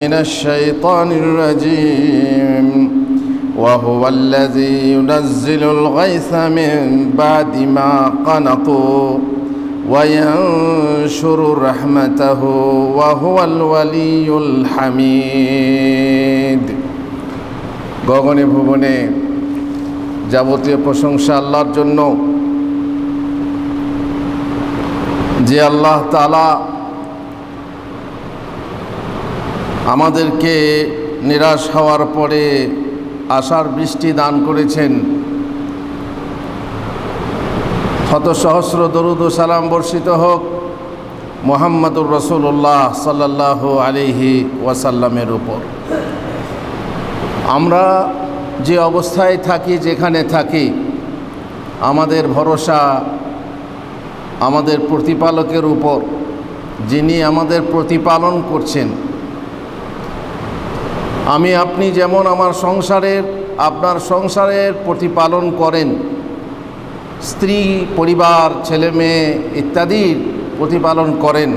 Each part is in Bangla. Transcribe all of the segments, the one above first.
من الشيطان الرجيم وهو الذي ينزل الغيث من بعد ما قنطوا وينشر رحمته وهو الولي الحميد। গগনে ভুবনে যাবতীয় প্রশংসা আল্লাহর জন্য, যে আল্লাহ তাআলা আমাদেরকে নিরাশ হওয়ার পরে আশার বৃষ্টি দান করেছেন। শত সহস্র দরুদ ও সালাম বর্ষিত হোক মুহাম্মদুর রাসূলুল্লাহ সাল্লাল্লাহু আলাইহি ওয়াসাল্লামের উপর। আমরা যে অবস্থায় থাকি, যেখানে থাকি, আমাদের ভরসা আমাদের প্রতিপালকের উপর, যিনি আমাদের প্রতিপালন করছেন। আমি আপনি যেমন আপনার সংসারের প্রতিপালন করেন, স্ত্রী, পরিবার, ছেলে মেয়ে ইত্যাদির প্রতিপালন করেন,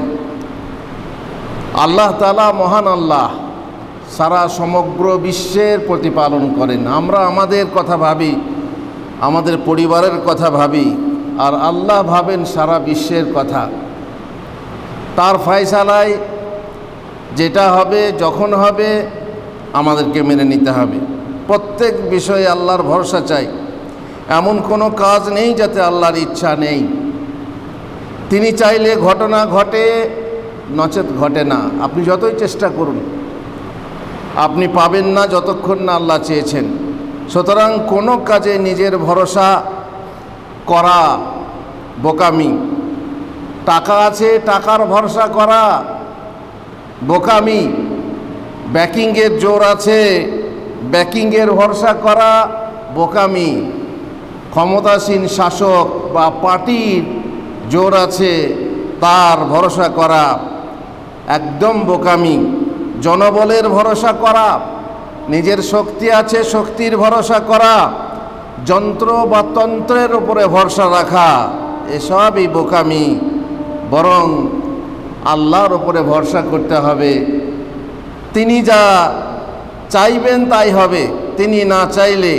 আল্লাহ তাআলা মহান আল্লাহ সারা সমগ্র বিশ্বের প্রতিপালন করেন। আমরা আমাদের কথা ভাবি, আমাদের পরিবারের কথা ভাবি, আর আল্লাহ ভাবেন সারা বিশ্বের কথা। তার ফয়সালায় যেটা হবে, যখন হবে, আমাদেরকে মেনে নিতে হবে। প্রত্যেক বিষয়ে আল্লাহর ভরসা চাই। এমন কোনো কাজ নেই যাতে আল্লাহর ইচ্ছা নেই। তিনি চাইলে ঘটনা ঘটে, নচেত ঘটে না। আপনি যতই চেষ্টা করুন, আপনি পাবেন না যতক্ষণ না আল্লাহ চেয়েছেন। সুতরাং কোনো কাজে নিজের ভরসা করা বোকামি। টাকা আছে, টাকার ভরসা করা বোকামি। ব্যাকিংয়ের জোর আছে, ব্যাকিংয়ের ভরসা করা বোকামি। ক্ষমতাসীন শাসক বা পার্টির জোর আছে, তার ভরসা করা একদম বোকামি। জনবলের ভরসা করা, নিজের শক্তি আছে, শক্তির ভরসা করা, যন্ত্র বা তন্ত্রের উপরে ভরসা রাখা, এসবই বোকামি। বরং আল্লাহর উপরে ভরসা করতে হবে। তিনি যা চাইবেন তাই হবে। তিনি না চাইলে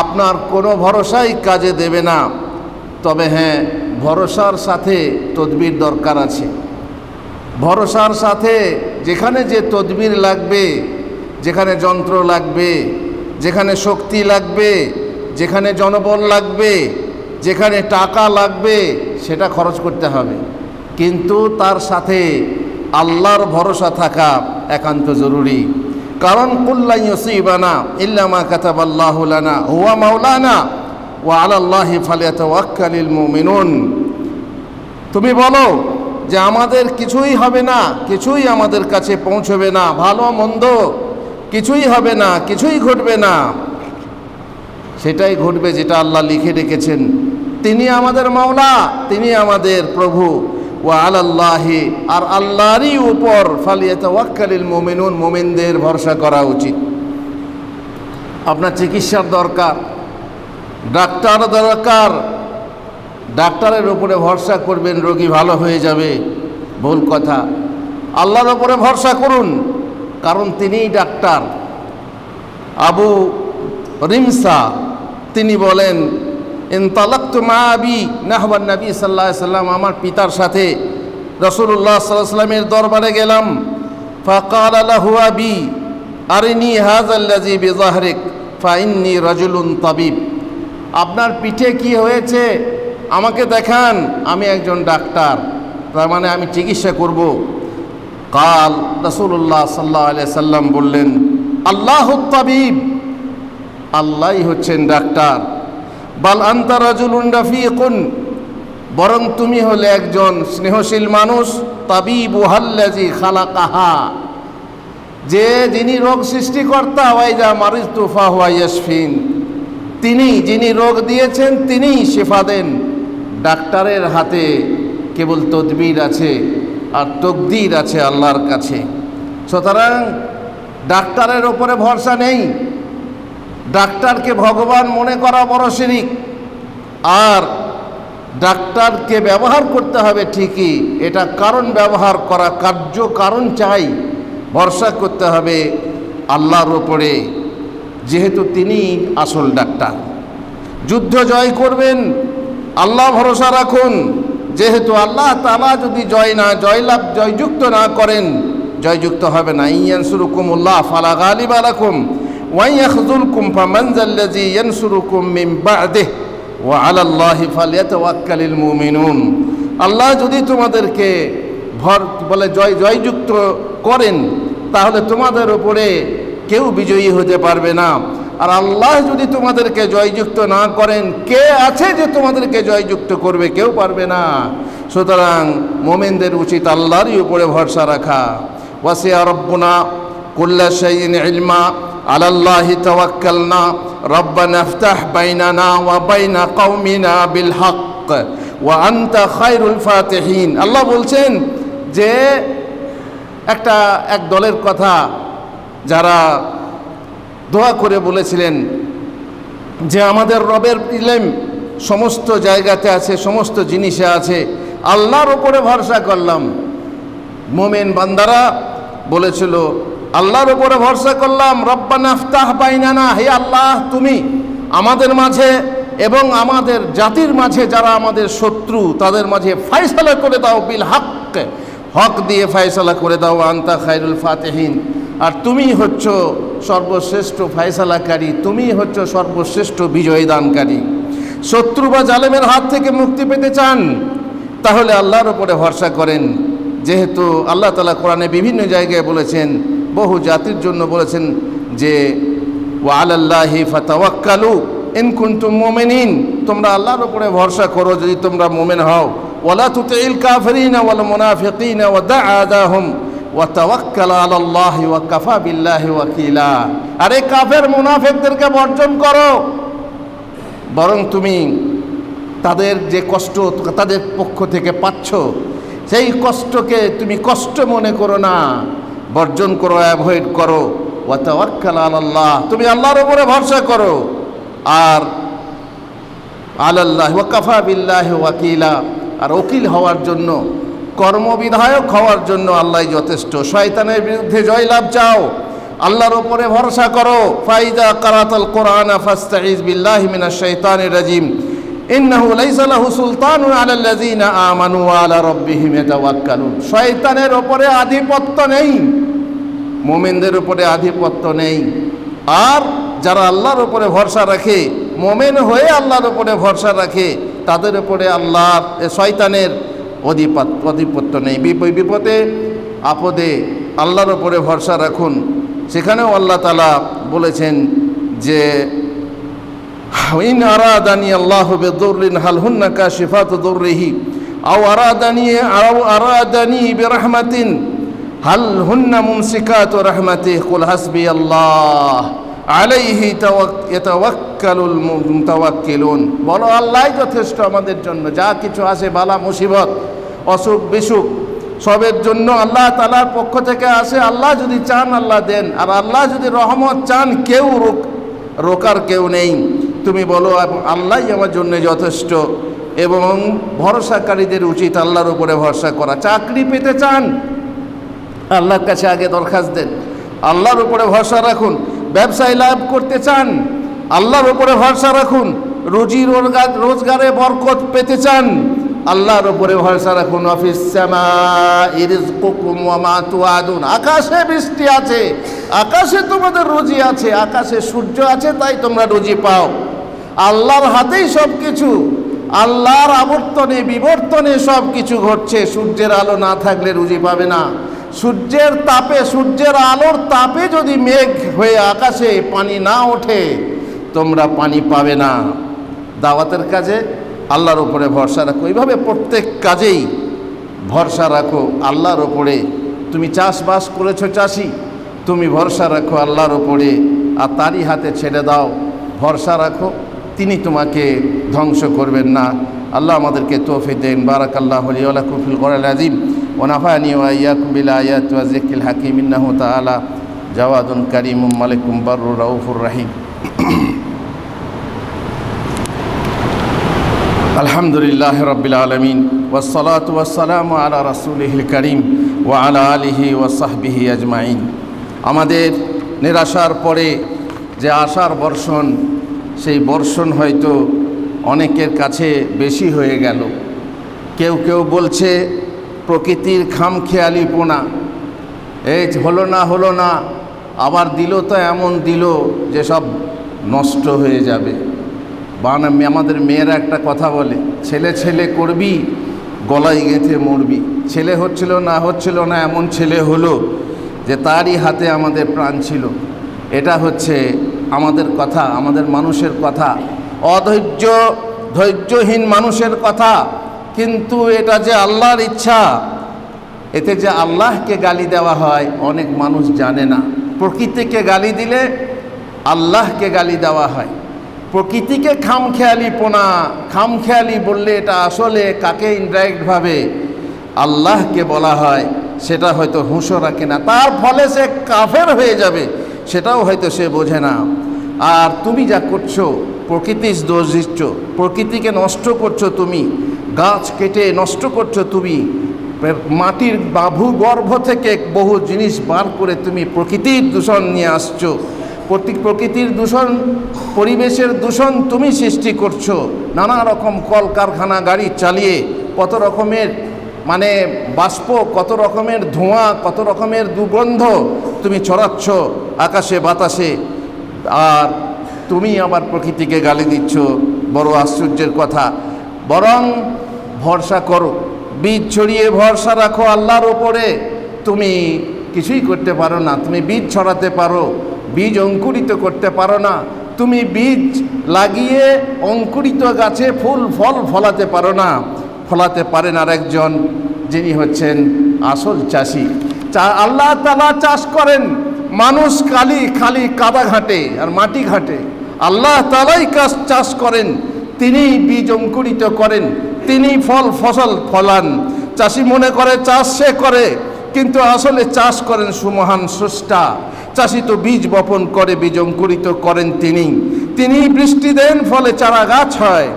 আপনার কোনো ভরসাই কাজে দেবে না। তবে হ্যাঁ, ভরসার সাথে তদবির দরকার আছে। ভরসার সাথে যেখানে যে তদবির লাগবে, যেখানে যন্ত্র লাগবে, যেখানে শক্তি লাগবে, যেখানে জনবল লাগবে, যেখানে টাকা লাগবে, সেটা খরচ করতে হবে। কিন্তু তার সাথে আল্লাহর ভরসা থাকা একান্ত জরুরি। কারণ কুল্লা ইউসিবানা ইল্লা মা কাতাবাল্লাহু লানা হুয়া মাওলানা ওয়া আলাল্লাহি ফালিয়াতাওয়াক্কালিল মুমিনুন। তুমি বলো যে আমাদের কিছুই হবে না, কিছুই আমাদের কাছে পৌঁছবে না, ভালো মন্দ কিছুই হবে না, কিছুই ঘটবে না। সেটাই ঘটবে যেটা আল্লাহ লিখে রেখেছেন। তিনি আমাদের মাওলা, তিনি আমাদের প্রভু। ওয়া আলাল্লাহি, আর আল্লাহরই উপর ফালিয়াতাওয়াক্কালিল মুমিনুন, মুমিনদের ভরসা করা উচিত। আপনার চিকিৎসার দরকার, ডাক্তার দরকার, ডাক্তারের উপরে ভরসা করবেন, রোগী ভালো হয়ে যাবে, ভুল কথা। আল্লাহর উপরে ভরসা করুন, কারণ তিনিই ডাক্তার। আবু রিমসা তিনি বলেন, ইনতালাকতু মা আবি নাহওয়ান নবী সাল্লাল্লাহু আলাইহি সাল্লাম, আমার পিতার সাথে রাসূলুল্লাহ সাল্লাল্লাহু আলাইহি সাল্লামের দরবারে গেলাম। ফাকালা লাহু আবি আরিনি হাযাল্লাযী বিযাহরিক ফাইন্নী রাজুলুন তাবিব। আপনার পিঠে কি হয়েছে আমাকে দেখান, আমি একজন ডাক্তার, তার মানে আমি চিকিৎসা করব। কাল রাসূলুল্লাহ সাল্লাল্লাহু আলাইহি সাল্লাম বললেন, আল্লাহুত তাবিব, আল্লাহই হচ্ছেন ডাক্তার। বাল আনতা রাজুলুন রাফিকুন, বরং তুমি হলে একজন স্নেহশীল মানুষ। তাবিবুহাল্লাযী খালাকাহা, যিনি রোগ সৃষ্টিকর্তা। ওয়াইজা মারিজতু ফাহুয়া ইয়াশফিন, তিনি যিনি রোগ দিয়েছেন তিনিই শিফা দেন। ডাক্তারের হাতে কেবল তদবির আছে আর তকদির আছে আল্লাহর কাছে। সুতরাং ডাক্তারের ওপরে ভরসা নেই। ডাক্তারকে ভগবান মনে করা বড় শিরিক। আর ডাক্তারকে ব্যবহার করতে হবে ঠিকই, এটা কারণ ব্যবহার করা, কার্য কারণ চাই। ভরসা করতে হবে আল্লাহর উপরে, যেহেতু তিনি আসল ডাক্তার। যুদ্ধ জয় করবেন, আল্লাহ ভরসা রাখুন, যেহেতু আল্লাহ তাআলা যদি জয়যুক্ত না করেন, জয়যুক্ত হবে না। ইয়ানসুরুকুমুল্লাহ ফালা গালিবা লাকুম ওয়া ইয়াখযুলকুম ফামানযাল্লাযী ইয়ানসুরুকুম মিন বা'দিহি ওয়া আলাল্লাহি ফালইয়াতাওয়াক্কালিল মুমিনুন। আল্লাহ যদি তোমাদেরকে জয়যুক্ত করেন, তাহলে তোমাদের উপরে কেউ বিজয়ী হতে পারবে না। আর আল্লাহ যদি তোমাদেরকে জয়যুক্ত না করেন, কে আছে যে তোমাদেরকে জয়যুক্ত করবে? কেউ পারবে না। সুতরাং মুমিনদের উচিত আল্লাহরই উপরে ভরসা রাখা। ওয়াসিয়া রাব্বুনা কুল্লা শাইইন ইলমা আলাল্লাহি তাওয়াক্কালনা রব্বানা ইফতাহ বাইনানা ওয়া বাইনা কওমিনা বিল হক ওয়া আনতা খায়রুল ফাতিহিন। আল্লাহ বলছেন যে এক দলের কথা, যারা দোয়া করে বলেছিলেন যে আমাদের রবের ইলম সমস্ত জায়গাতে আছে, সমস্ত জিনিসে আছে, আল্লাহর উপরে ভরসা করলাম। মুমিন বান্দারা বলেছিল আল্লাহর উপরে ভরসা করলাম, রব্বানা ইফতাহ বাইনানা, হে আল্লাহ তুমি আমাদের মাঝে এবং আমাদের জাতির মাঝে যারা আমাদের শত্রু তাদের মাঝে ফয়সালা করে দাও, বিল হক, হক দিয়ে ফয়সালা করে দাও, আনতা খায়রুল ফাতিহিন। আর তুমি হচ্ছ সর্বশ্রেষ্ঠ ফয়সালাকারী, তুমি হচ্ছ সর্বশ্রেষ্ঠ বিজয় দানকারী। শত্রু বা জালেমের হাত থেকে মুক্তি পেতে চান, তাহলে আল্লাহর উপরে ভরসা করেন। যেহেতু আল্লাহ তাআলা কোরআনে বিভিন্ন জায়গায় বলেছেন, বহু জাতির জন্য বলেছেন যে ওয়া আলাল্লাহি ফাতাওয়াক্কালু ইন কুনতুম মুমিনিন, তোমরা আল্লাহর উপরে ভরসা করো যদি তোমরা মুমিন হও। ওয়ালা তুতিল কাফিরিনা ওয়াল মুনাফিকিনা ওয়া দা'আদাহুম ওয়া তাওয়াক্কাল আলাল্লাহি ওয়া কাফা বিল্লাহি ওয়াকিলা। আরে কাফের মুনাফিকদেরকে বর্জন করো, বরং তুমি তাদের যে কষ্ট তাদের পক্ষ থেকে পাচ্ছ, সেই কষ্টকে তুমি কষ্ট মনে করো না, বর্জন করো, অ্যাভয়েড করো। ওয়া তাওয়াক্কাল আলাল্লাহ, তুমি আল্লাহর উপরে ভরসা করো। আর আলাল্লাহি ওয়া কাফা বিল্লাহি ওয়াকিলা, আর ওকিল হওয়ার জন্য, কর্মবিধায়ক হওয়ার জন্য আল্লাহই যথেষ্ট। শয়তানের বিরুদ্ধে জয়লাভ চাও, আল্লাহর উপরে ভরসা করো। ফাইদা কারাতাল কোরআনা ফাস্তাইজ বিল্লাহি মিনাশ শাইতানির রাজিম ইন্নাহু লাইসা লাহু সুলতানুন আলাল্লাযিনা আমানু ওয়া আলা রাব্বিহিম ইয়াতাওয়াক্কালুন। শয়তানের উপরে আধিপত্য নেই, মুমিনদের উপরে আধিপত্য নেই। আর যারা আল্লাহর উপরে ভরসা রাখে, মুমিন হয়ে আল্লাহর উপরে ভরসা রাখে, তাদের উপরে আল্লাহর শয়তানের আধিপত্য নেই। বিপদে আপদে আল্লাহর উপরে ভরসা রাখুন। সেখানেও আল্লাহ তাআলা বলেছেন যে ইন আরাদানি আল্লাহু বিদুররিন হাল হুন্না কাশিফাতু দুররিহি আও আরাদানি বিরহমাতিন হাল হুন্না মুমসিকাতু রাহমাতিহি কুল হাসবিয়াল্লাহ আলাইহি ইয়াতাওয়াক্কালুল মুতাওয়াক্কিলুন। বলো আল্লাহই যথেষ্ট আমাদের জন্য। যা কিছু আসে বালা মুসিবত, অসুখ বিসুখ, সবের জন্য আল্লাহ তাআলার পক্ষ থেকে আসে। আল্লাহ যদি চান আল্লাহ দেন, আর আল্লাহ যদি রহমত চান কেউ রোকার কেউ নেই। তুমি বলো আল্লাহই আমার জন্য যথেষ্ট। এবং ভরসাকারীদের উচিত আল্লাহর উপরে ভরসা করা। চাকরি পেতে চান, আল্লাহর কাছে আগে দরখাস্ত দেন, আল্লাহর উপরে ভরসা রাখুন। ব্যবসায় লাভ করতে চান, আল্লাহর উপরে ভরসা রাখুন। রুজি রোজগারে বরকত পেতে চান, আল্লাহর উপরে ভরসা রাখুন। অফিস সামাই রিজকুকুম ওয়া মা তুআদুন, আকাশে বৃষ্টি আছে, আকাশে তোমাদের রুজি আছে, আকাশে সূর্য আছে, তাই তোমরা রুজি পাও। আল্লাহর হাতেই সব কিছু, আল্লাহর আবর্তনে বিবর্তনে সব কিছু ঘটছে। সূর্যের আলো না থাকলে রুজি পাবে না। সূর্যের তাপে, সূর্যের আলোর তাপে যদি মেঘ হয়ে আকাশে পানি না ওঠে, তোমরা পানি পাবে না। দাওয়াতের কাজে আল্লাহর উপরে ভরসা রাখো। এইভাবে প্রত্যেক কাজেই ভরসা রাখো আল্লাহর উপরে। তুমি চাষবাস করেছো চাষি, তুমি ভরসা রাখো আল্লাহর উপরে, আর তারই হাতে ছেড়ে দাও। ভরসা রাখো, তিনি তোমাকে ধ্বংস করবেন না। আল্লাহ আমাদেরকে তৌফিক দেন। বারাকাল্লাহু লি ওয়া লাকুম ফিল কোরআনিল আযীম ওয়া নাফা'নি ওয়া ইয়্যাকুম বিল আয়াতি ওয়া যিকরিল হাকীম। ইন্নাহু তাআলা জাওয়াদুন কারীমুন মালিকুম বাররুর রাউফুর রাহিম। আলহামদুলিল্লাহ রাব্বিল আলামিন ওয়াসসালাতু ওয়াসসালামু আলা রাসূলিহিল কারীম ওয়া আলা আলিহি ওয়া সাহবিহি আজমাইন। আমাদের নিরাশার পরে যে আশার বর্ষণ, সেই বর্ষণ হয়তো অনেকের কাছে বেশি হয়ে গেল। কেউ কেউ বলছে প্রকৃতির খামখেয়ালিপনা, এই হলো না, আবার দিল তো এমন দিল যে সব নষ্ট হয়ে যাবে। আমাদের মেয়েরা একটা কথা বলে, ছেলে ছেলে করবি গলায় গেঁথে মরবি। ছেলে হচ্ছিল না এমন ছেলে হলো যে তারই হাতে আমাদের প্রাণ ছিল। এটা হচ্ছে আমাদের কথা, আমাদের মানুষের কথা, ধৈর্যহীন মানুষের কথা। কিন্তু এটা যে আল্লাহর ইচ্ছা, এতে যে আল্লাহকে গালি দেওয়া হয় অনেক মানুষ জানে না। প্রকৃতিকে গালি দিলে আল্লাহকে গালি দেওয়া হয়। প্রকৃতিকে খামখেয়ালি বললে এটা আসলে কাকে ইনডাইরেক্টভাবে আল্লাহকে বলা হয়, সেটা হয়তো হুঁশও রাখে না। তার ফলে সে কাফের হয়ে যাবে, সেটাও হয়তো সে বোঝে না। আর তুমি যা করছো, প্রকৃতির দোষ দিচ্ছ, প্রকৃতিকে নষ্ট করছো তুমি, গাছ কেটে নষ্ট করছো তুমি, মাটির ভূগর্ভ থেকে বহু জিনিস বার করে তুমি প্রকৃতির দূষণ নিয়ে আসছো। প্রকৃতির দূষণ, পরিবেশের দূষণ তুমি সৃষ্টি করছো। নানা রকম কলকারখানা গাড়ি চালিয়ে কত রকমের বাষ্প, কত রকমের ধোঁয়া, কত রকমের দুর্গন্ধ তুমি ছড়াচ্ছ আকাশে বাতাসে, আর তুমি আবার প্রকৃতিকে গালি দিচ্ছ। বড় আশ্চর্যের কথা। বরং ভরসা করো, বীজ ছড়িয়ে ভরসা রাখো আল্লাহর ওপরে। তুমি কিছুই করতে পারো না, তুমি বীজ ছড়াতে পারো, বীজ অঙ্কুরিত করতে পারো না। তুমি বীজ লাগিয়ে অঙ্কুরিত গাছে ফুল ফল ফলাতে পারো না। ফলাতে পারেন আরেকজন, যিনি হচ্ছেন আসল চাষি। আল্লাহ তাআলা চাষ করেন, মানুষ খালি কাদা ঘাটে আর মাটি ঘাটে। আল্লাহ তাআলাই চাষ করেন, তিনি বীজ অঙ্কুরিত করেন, তিনি ফসল ফলান। চাষি মনে করে চাষ সে করে, কিন্তু আসলে চাষ করেন সুমহান স্রষ্টা। চাষি তো বীজ বপন করে, বীজ অঙ্কুরিত করেন তিনি বৃষ্টি দেন, ফলে চারা গাছ হয়,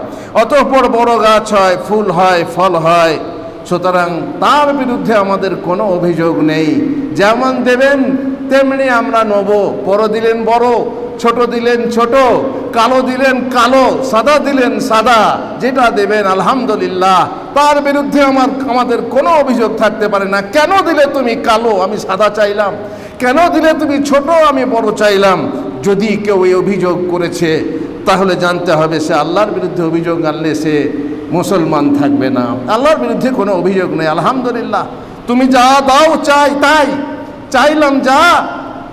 অতঃপর বড় গাছ হয়, ফুল হয়, ফল হয়। সুতরাং তার বিরুদ্ধে আমাদের কোনো অভিযোগ নেই। যেমন দেবেন তেমনি আমরা নেব। বড় দিলেন বড়, ছোট দিলেন ছোট, কালো দিলেন কালো, সাদা দিলেন সাদা, যেটা দেবেন আলহামদুলিল্লাহ। তার বিরুদ্ধে আমাদের কোনো অভিযোগ থাকতে পারে না। কেন দিলে তুমি কালো, আমি সাদা চাইলাম? কেন দিলে তুমি ছোট, আমি বড় চাইলাম? যদি কেউ এই অভিযোগ করেছে, তাহলে জানতে হবে সে আল্লাহর বিরুদ্ধে অভিযোগ আনলে সে মুসলমান থাকবে না। আল্লাহর বিরুদ্ধে কোনো অভিযোগ নেই। আলহামদুলিল্লাহ, তুমি যা দাও তাই চাইলাম, যা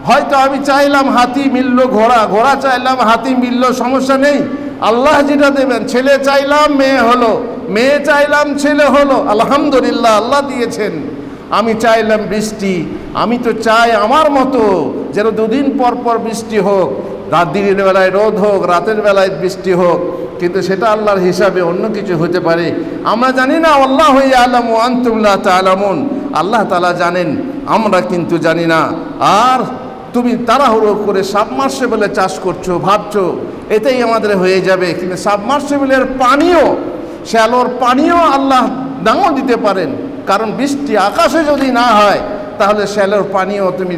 হয়তো আমি চাইলাম হাতি মিলল, ঘোড়া চাইলাম হাতি মিলল, সমস্যা নেই। আল্লাহ যেটা দেবেন, ছেলে চাইলাম মেয়ে হলো, মেয়ে চাইলাম ছেলে হলো, আলহামদুলিল্লাহ আল্লাহ দিয়েছেন। আমি চাইলাম বৃষ্টি, আমি তো চাই আমার মতো যেন দুদিন পর পর বৃষ্টি হোক, দিনের বেলায় রোদ হোক, রাতের বেলায় বৃষ্টি হোক, কিন্তু সেটা আল্লাহর হিসাবে অন্য কিছু হতে পারে। আমরা জানি না। আল্লাহু ইয়ালামু ওয়া আনতুম লা তা'লামুন। আল্লাহ তাআলা জানেন, আমরা কিন্তু জানি না। আর তুমি তাড়াহুড়ো করে সাবমার্সিবলে চাষ করছো, ভাবছো এতেই আমাদের হয়ে যাবে, কিন্তু সাবমার্সিবলের পানিও, শ্যালোর পানিও আল্লাহ নাও দিতে পারেন। কারণ বৃষ্টি আকাশে যদি না হয়, তাহলে শ্যালোর পানিও তুমি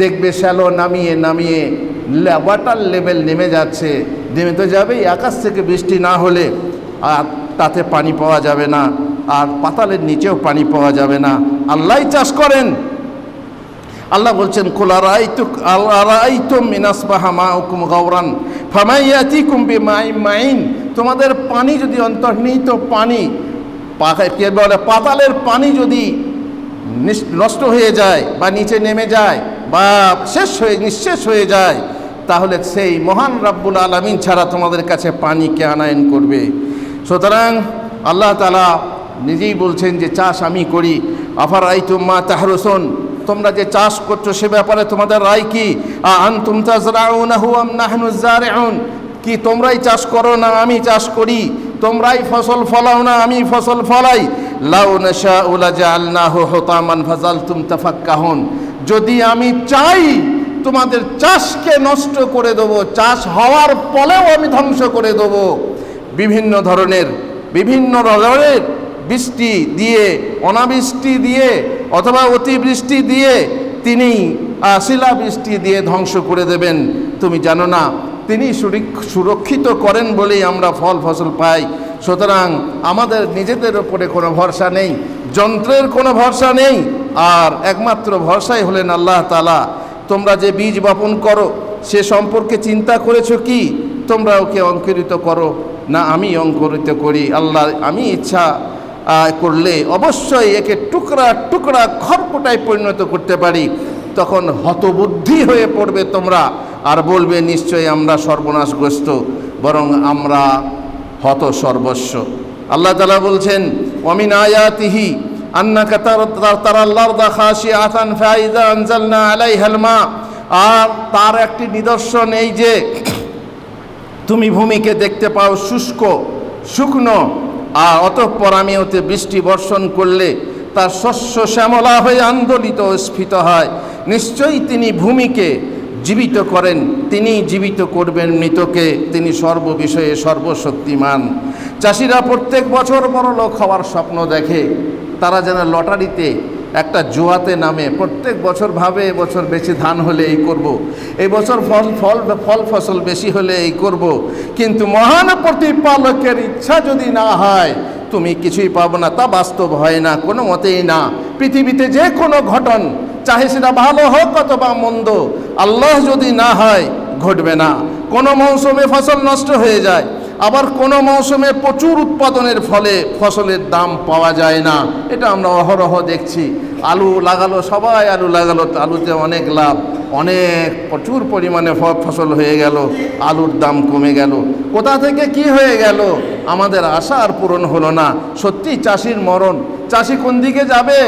দেখবে শ্যালো নামিয়ে ওয়াটার লেভেল নেমে যাচ্ছে, নেমে তো যাবেই। আকাশ থেকে বৃষ্টি না হলে আর তাতে পানি পাওয়া যাবে না, আর পাতালের নিচেও পানি পাওয়া যাবে না। আল্লাহই চাষ করেন। আল্লাহ বলছেন, কুল আরাআইতুম মিন আসবাহা মাউকুম গাওরান ফামান ইয়াতিকুম বিমাইন মাইন। তোমাদের পানি যদি অন্তর্নিহিত পানি, পাতালের পানি যদি নষ্ট হয়ে যায় বা নিচে নেমে যায় বা নিঃশেষ হয়ে যায়, তাহলে সেই মহান রাব্বুল আলামিন ছাড়া তোমাদের কাছে পানি কে আনায়ন করবে? সুতরাং আল্লাহ তাআলা নিজেই বলছেন যে চাষ আমি করি। আফারাইতুম মা তাহরুসুন, তোমরা যে চাষ করছো সে ব্যাপারে তোমাদের রায় কি? আনতুম তাজরাউনাহু আম নাহনু যারিউন, কি তোমরাই চাষ করো না আমি চাষ করি? তোমরাই ফসল ফলাও না আমি ফসল ফলাই? লাউ নাশাউ লাজআলনাহু হুতামান ফাযালতুম তাফাক্কাহুন, যদি আমি চাই তোমাদের চাষকে নষ্ট করে দেবো, চাষ হওয়ার পরেও আমি ধ্বংস করে দেবো। বিভিন্ন বিভিন্ন ধরনের বৃষ্টি দিয়ে, অনাবৃষ্টি দিয়ে অথবা অতিবৃষ্টি দিয়ে তিনি শিলাবৃষ্টি দিয়ে ধ্বংস করে দেবেন। তুমি জানো না তিনি সুরক্ষিত করেন বলেই আমরা ফল ফসল পাই। সুতরাং আমাদের নিজেদের উপরে কোনো ভরসা নেই, যন্ত্রের কোনো ভরসা নেই, আর একমাত্র ভরসাই হলেন আল্লাহ তাআলা। তোমরা যে বীজ বপন করো সে সম্পর্কে চিন্তা করেছো কি? তোমরা ওকে অঙ্কুরিত করো না আমি অঙ্কুরিত করি? আল্লাহ আমি ইচ্ছা করলে অবশ্যই একে টুকরা টুকরা খড়কুটায় পরিণত করতে পারি। তখন হতবুদ্ধি হয়ে পড়বে তোমরা, আর বলবে নিশ্চয়ই আমরা সর্বনাশগ্রস্ত, বরং আমরা হত সর্বস্ব। আল্লাহ তাআলা বলছেন ওয়ামিন আয়াতিহি আন্নাকা তারাল আরদা খাশিআতান ফাইযা আনজালনা আলাইহাল মা, আর তার একটি নিদর্শন এই যে তুমি ভূমিকে দেখতে পাও শুষ্ক শুকনো, আর অতঃপর আমি ওতে বৃষ্টি বর্ষণ করলে তার শস্য শ্যামলা হয়ে আন্দোলিত স্ফীত হয়। নিশ্চয়ই তিনি ভূমিকে জীবিত করেন, তিনি জীবিত করবেন মৃতকে, তিনি সর্ববিষয়ে সর্বশক্তিমান। চাষিরা প্রত্যেক বছর বড়লোক হওয়ার স্বপ্ন দেখে, তারা যেন লটারিতে একটা জুয়াতে নামে। প্রত্যেক বছর ভাবে এবছর বেশি ধান হলে এই করব, এই বছর ফল ফসল বেশি হলে এই করব, কিন্তু মহান প্রতিপালকের ইচ্ছা যদি না হয় তুমি কিছুই পাবো না। তা বাস্তব হয় না কোনো মতেই না। পৃথিবীতে যে কোনো ঘটন, চাহে সেটা ভালো হোক অথবা মন্দ, আল্লাহ যদি না হয় ঘটবে না। কোনো মৌসুমে ফসল নষ্ট হয়ে যায়, আবার কোনো মৌসুমে প্রচুর উৎপাদনের ফলে ফসলের দাম পাওয়া যায় না। এটা আমরা অহরহ দেখছি। আলু লাগালো, সবাই আলু লাগালো, আলুতে অনেক লাভ, অনেক প্রচুর পরিমাণে ফসল হয়ে গেল, আলুর দাম কমে গেল। কোথা থেকে কি হয়ে গেল? আমাদের আশা আর পূরণ হলো না। সত্যি চাষির মরণ। চাষি কোন দিকে যাবে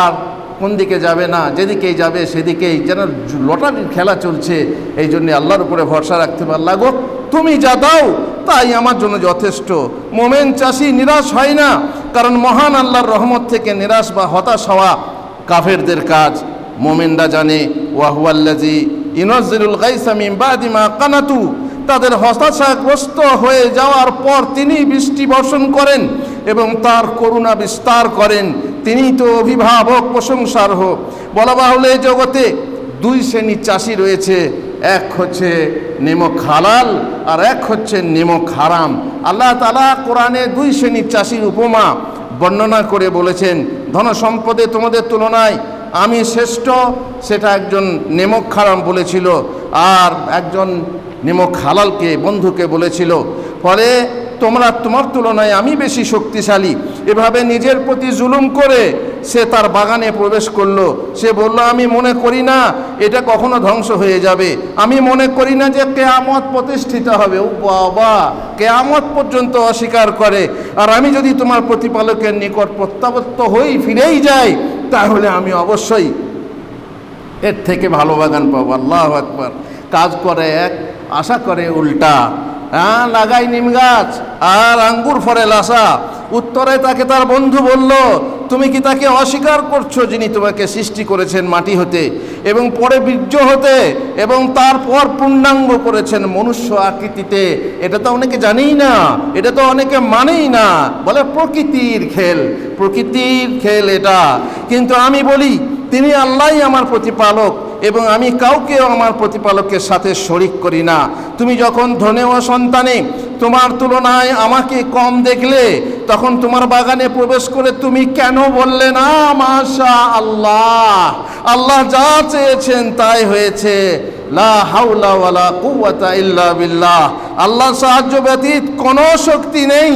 আর কোন দিকে যাবে না, যেদিকেই যাবে সেদিকেই যেন লটারির খেলা চলছে। এই জন্যে আল্লাহর উপরে ভরসা রাখতে হবে। আল্লাহ গো তুমি যা দাও তাই আমার জন্য যথেষ্ট। মোমেন চাষি নিরাশ হয় না, কারণ মহান আল্লাহর রহমত থেকে নিরাশ বা হতাশ হওয়া কাফেরদের কাজ। মোমেনরা জানে ওয়াহুয়াল্লাযী ইউনাজ্জিলুল গায়সা মিন বাদি মা কানাতু, তাদের হতাশাগ্রস্ত হয়ে যাওয়ার পর তিনি বৃষ্টি বর্ষণ করেন এবং তার করুণা বিস্তার করেন। তিনি তো অভিভাবক, প্রশংসার্হ। বলা বাহুল্য এই জগতে দুই শ্রেণীর চাষি রয়েছে, এক হচ্ছে নেমক হালাল আর এক হচ্ছে নেমক হারাম। আল্লাহ তাআলা কোরআনে দুই শ্রেণীর চাষির উপমা বর্ণনা করে বলেছেন, ধন সম্পদে তোমাদের তুলনায় আমি শ্রেষ্ঠ, সেটা একজন নেমক হারাম বলেছিল, আর একজন নেমক হালালকে বন্ধুকে বলেছিল। ফলে তোমার তুলনায় আমি বেশি শক্তিশালী। এভাবে নিজের প্রতি জুলুম করে সে তার বাগানে প্রবেশ করলো। সে বলল আমি মনে করি না এটা কখনো ধ্বংস হয়ে যাবে, আমি মনে করি না যে কিয়ামত প্রতিষ্ঠিত হবে। ও বাবা, কিয়ামত পর্যন্ত অস্বীকার করে। আর আমি যদি তোমার প্রতিপালকের নিকট প্রত্যাবর্ত হই, ফিরেই যাই, তাহলে আমি অবশ্যই এর থেকে ভালো বাগান পাবো। আল্লাহু আকবার। কাজ করে এক, আশা করে উল্টা। লাগাই নিম গাছ আর আঙ্গুর ফলে লাসা। উত্তরে তাকে তার বন্ধু বলল, তুমি কি তাকে অস্বীকার করছো যিনি তোমাকে সৃষ্টি করেছেন মাটি হতে এবং পরে বীর্য হতে এবং তারপর পূর্ণাঙ্গ করেছেন মনুষ্য আকৃতিতে? এটা তো অনেকে জানেই না, এটা তো অনেকে মানেই না। বলে প্রকৃতির খেল, প্রকৃতির খেল এটা। কিন্তু আমি বলি তিনি আল্লাহই আমার প্রতিপালক এবং আমি কাউকেও আমার প্রতিপালকের সাথে শরিক করি না। তুমি যখন ধনে ও সন্তানে তোমার তুলনায় আমাকে কম দেখলে, তখন তোমার বাগানে প্রবেশ করে তুমি কেন বললে না মাশা আল্লাহ, আল্লাহ যা চেয়েছেন তাই হয়েছে, লা হাওলা ওয়ালা কুওয়াতা ইল্লা বিল্লাহ, আল্লাহর সাহায্য ব্যতীত কোনো শক্তি নেই।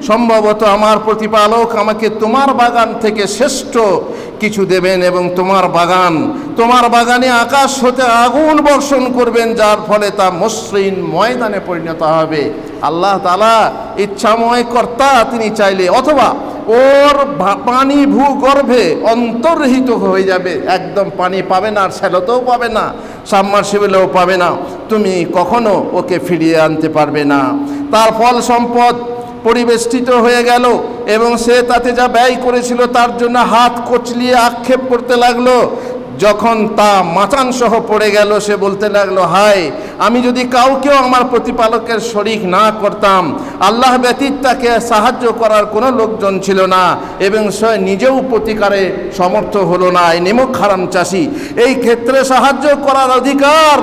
সম্ভবত আমার প্রতিপালক আমাকে তোমার বাগান থেকে শ্রেষ্ঠ কিছু দেবেন এবং তোমার বাগানে আকাশ হতে আগুন বর্ষণ করবেন, যার ফলে তা মসৃণ ময়দানে পরিণত হবে। আল্লাহ তাআলা ইচ্ছাময় কর্তা, তিনি চাইলে অথবা ওর পানি ভূগর্ভে অন্তর্হিত হয়ে যাবে, একদম পানি পাবে না, আর শ্যালোতেও পাবে না, সাবমার্সিবলেও পাবে না, তুমি কখনো ওকে ফিরিয়ে আনতে পারবে না। তার ফল সম্পদ পরিবেষ্টিত হয়ে গেল এবং সে তাতে যা ব্যয় করেছিল তার জন্য হাত কচলিয়ে আক্ষেপ করতে লাগলো। যখন তা মাচান সহ পড়ে গেল, সে বলতে লাগলো, হায়, আমি যদি কাউকেও আমার প্রতিপালকের শরীক না করতাম, আল্লাহ ব্যতীত তাকে সাহায্য করার কোনো লোকজন ছিল না, এবং সে নিজেও প্রতিকারে সমর্থ হলো না। এই নিমক হারাম চাষি, এই ক্ষেত্রে সাহায্য করার অধিকার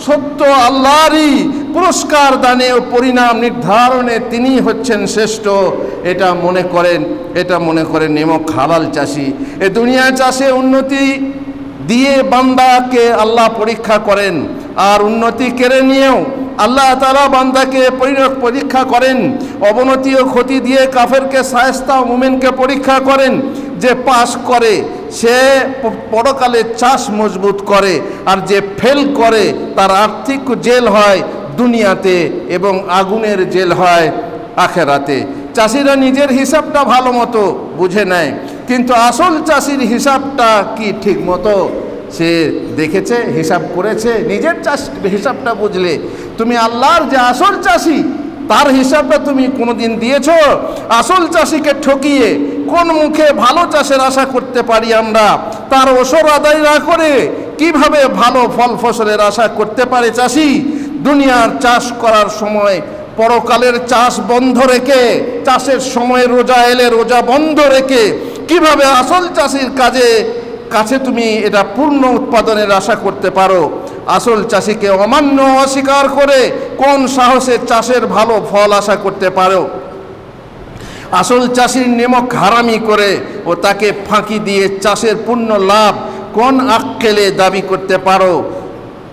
সত্য আল্লাহরই, পুরস্কার দানে ও পরিণাম নির্ধারণে তিনি হচ্ছেন শ্রেষ্ঠ। এটা মনে করেন নিমক হালাল চাষি। এ দুনিয়া চাষে উন্নতি দিয়ে বান্দাকে আল্লাহ পরীক্ষা করেন, আর উন্নতি কেড়ে নিয়েও আল্লাহ তাআলা বান্দাকে পরীক্ষা করেন। অবনতি ও ক্ষতি দিয়ে কাফেরকে শায়েস্তা ও মুমিনকে পরীক্ষা করেন। যে পাস করে সে পরকালে চাষ মজবুত করে, আর যে ফেল করে তার আর্থিক জেল হয় দুনিয়াতে এবং আগুনের জেল হয় আখেরাতে। চাষিরা নিজের হিসাবটা ভালো মতো বুঝে নেয়, কিন্তু আসল চাষির হিসাবটা কি ঠিক মতো সে দেখেছে, হিসাব করেছে? নিজের হিসাবটা বুঝলে তুমি আল্লাহর যে আসল চাষি তার হিসাবটা তুমি কোনোদিন দিয়েছ? আসল চাষিকে ঠকিয়ে কোন মুখে ভালো চাষের আশা করতে পারি আমরা? তার ওসর আদায় না করে কিভাবে ভালো ফল ফসলের আশা করতে পারে চাষি? দুনিয়ার চাষ করার সময় পরকালের চাষ বন্ধ রেখে, চাষের সময় রোজা এলে রোজা বন্ধ রেখে কিভাবে আসল চাষির কাছে তুমি এটা পূর্ণ উৎপাদনের আশা করতে পারো? আসল চাষিকে অমান্য অস্বীকার করে কোন সাহসে চাষের ভালো ফল আশা করতে পারো? আসল চাষির নিমক হারামি করে ও তাকে ফাঁকি দিয়ে চাষের পূর্ণ লাভ কোন আক্কেলে দাবি করতে পারো?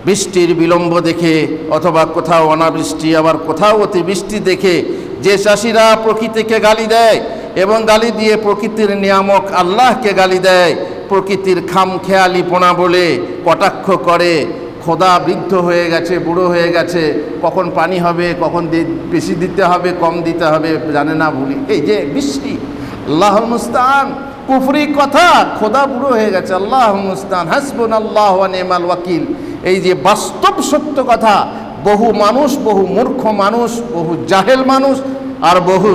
বৃষ্টির বিলম্ব দেখে, অথবা কোথাও অনাবৃষ্টি আবার কোথাও অতিবৃষ্টি দেখে যে চাষিরা প্রকৃতিকে গালি দেয় এবং গালি দিয়ে প্রকৃতির নিয়ামক আল্লাহকে গালি দেয়, প্রকৃতির খামখেয়ালিপনা বলে কটাক্ষ করে, খোদা বৃদ্ধ হয়ে গেছে, বুড়ো হয়ে গেছে, কখন পানি হবে, কখন বেশি দিতে হবে, কম দিতে হবে জানে না, ভুলি, এই যে বৃষ্টি, আল্লাহুল মুস্তাআন, কুফরি কথা, খোদা বুড়ো হয়ে গেছে, আল্লাহুল মুস্তাআন, হাসবুনাল্লাহু ওয়া নি'মাল ওয়াকিল। এই যে বাস্তব সত্য কথা, বহু মানুষ, বহু মূর্খ মানুষ, বহু জাহেল মানুষ আর বহু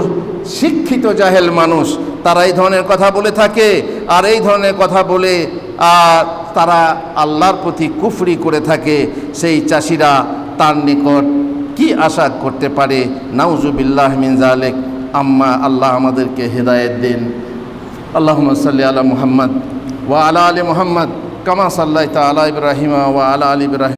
শিক্ষিত জাহেল মানুষ তারা এই ধরনের কথা বলে থাকে, আর এই ধরনের কথা বলে তারা আল্লাহর প্রতি কুফরি করে থাকে। সেই চাষিরা তার নিকট কি আশা করতে পারে? নাউজুবিল্লাহ মিন যালিক। আল্লাহ আমাদেরকে হেদায়েত দিন। আল্লাহুম্মা সাল্লি আলা মুহাম্মদ ওয়া আলা আলি মুহাম্মদ কামা সাল্লাইতা আলা ইব্রাহিম ওয়া আলা আলি ইব্রাহিম।